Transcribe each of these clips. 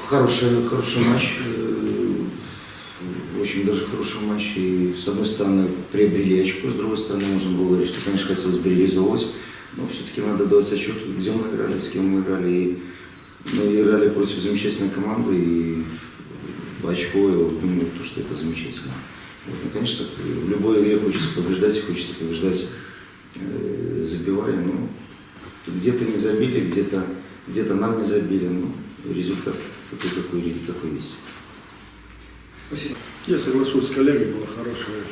Хороший матч, очень даже хороший матч. И с одной стороны приобрели очко, с другой стороны можно было говорить, что, конечно, хотелось бы реализовывать, но все-таки надо давать отчет, где мы играли, с кем мы играли. И мы играли против замечательной команды, и очко, я вот думаю, что это замечательно. Вот, ну, конечно, в любой игре хочется побеждать забивая, но где-то не забили, где-то нам не забили, но результат какой есть. Спасибо. Я соглашусь с коллегой, была хорошая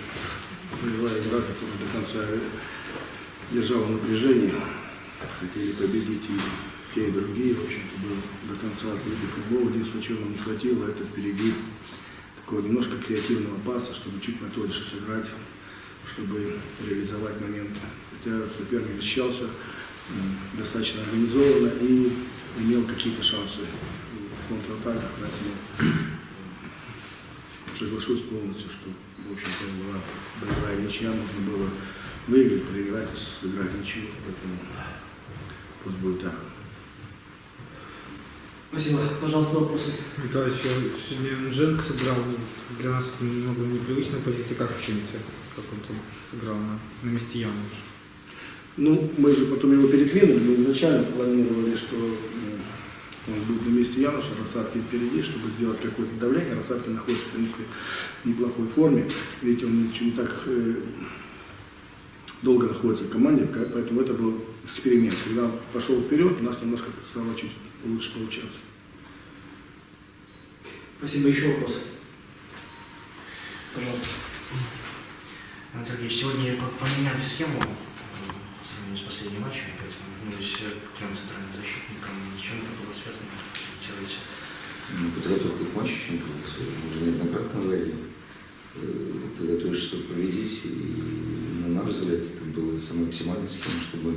боевая игра, которая до конца держала напряжение. Хотели победить и те, и другие. В общем-то, был до конца открытый футбол. Единственное, чего нам не хватило, это впереди такого немножко креативного паса, чтобы чуть потольше сыграть, чтобы реализовать момент. Хотя соперник защищался достаточно организованно и имел какие-то шансы в контратаках, поэтому соглашусь полностью, что, в общем-то, была боевая ничья, нужно было выиграть, проиграть и сыграть ничью, поэтому пусть будет так. Спасибо. Пожалуйста, вопросы. Да, еще сегодня Женк сыграл, для нас это немного непривычная позиция, как оцените, как он там сыграл на месте Януша? Ну, мы же потом его передвинули, мы изначально планировали, что он будет на месте Януша, Рассадки впереди, чтобы сделать какое-то давление. Рассадки находится, в принципе, в неплохой форме, ведь он не так долго находится в команде, поэтому это был эксперимент. Когда он пошел вперед, у нас немножко стало чуть лучше получаться. Спасибо. Еще вопрос. Пожалуйста. Сергей, сегодня поменяли схему в сравнении с последним матчем, опять вернулись к трем центральным защитникам. С чем это было связано? Подготовка к матчу очень трудно связана. Мы уже неоднократно говорили. Ты готовишься, чтобы победить, и на наш взгляд это была самая оптимальная схема, чтобы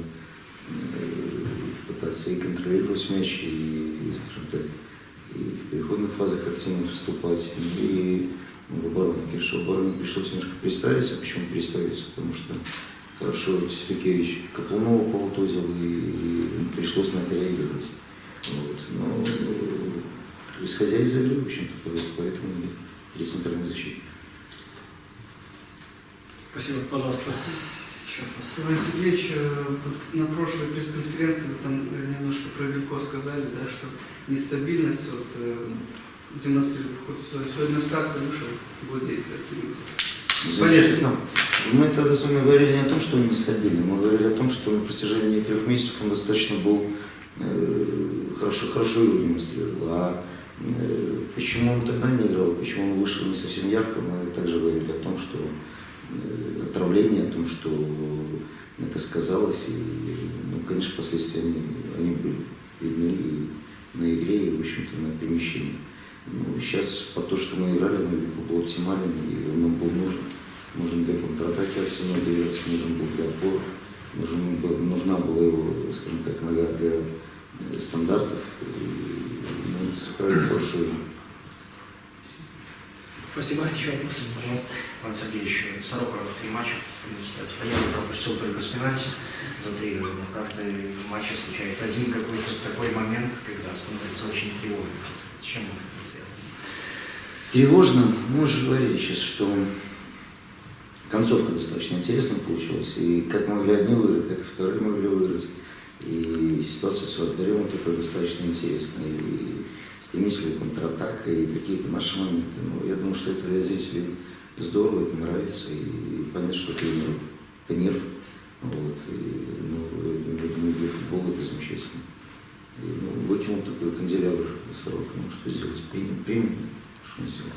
пытаться и контролировать мяч, и, скажем так, и в переходных фазах активно вступать, и в обороне. Конечно, в обороне пришлось немножко переставиться. Почему переставиться? Потому что хорошо Тефрикевич Каплунова полутузил, и пришлось на это реагировать. Вот. Но исходя из игры, в общем-то, поэтому три центральных защиты. Спасибо. Пожалуйста. Иван Сергеевич, на прошлой пресс-конференции вы там немножко про Вилько сказали, да, что нестабильность демонстрирует в ходе сезона. Сегодня старцы вышел, его действия оценить. Мы тогда с вами говорили не о том, что он нестабильный, мы говорили о том, что на протяжении 3 месяцев он достаточно был хорошо его демонстрировал. А почему он тогда не играл, почему он вышел не совсем ярко, мы также говорили о том, что отравление, о том, что это сказалось, и, ну, конечно, последствия они были видны и на игре, и, в общем-то, на перемещении. Ну, сейчас по то, что мы играли, был оптимален, и он нам был нужен для контратаки активно довериться, нужен был для опор, нужна была его, скажем так, нога для стандартов, и мы сыграли хорошо. Спасибо. Еще вопрос. Пожалуйста. Иван Сергеевич, Сорока 3 матча, в принципе, отстоял, пропустил только с пенальти за 3 игры. В каждой матче случается один какой-то такой момент, когда становится очень тревожно. С чем это связано? Тревожно. Мы уже говорили сейчас, что концовка достаточно интересно получилась. И как могли одни выиграть, так и вторые могли выиграть. И ситуация с вратарем вот это достаточно интересно. И стремительная контратака, и какие-то наши моменты. Но я думаю, что это для зрителей здорово, это нравится. И понятно, что это нерв. Вот. И, ну, для футбола это замечательно. И, ну, выкинул такой канделябр Сорока. Ну, что сделать? Примем, что он сделал.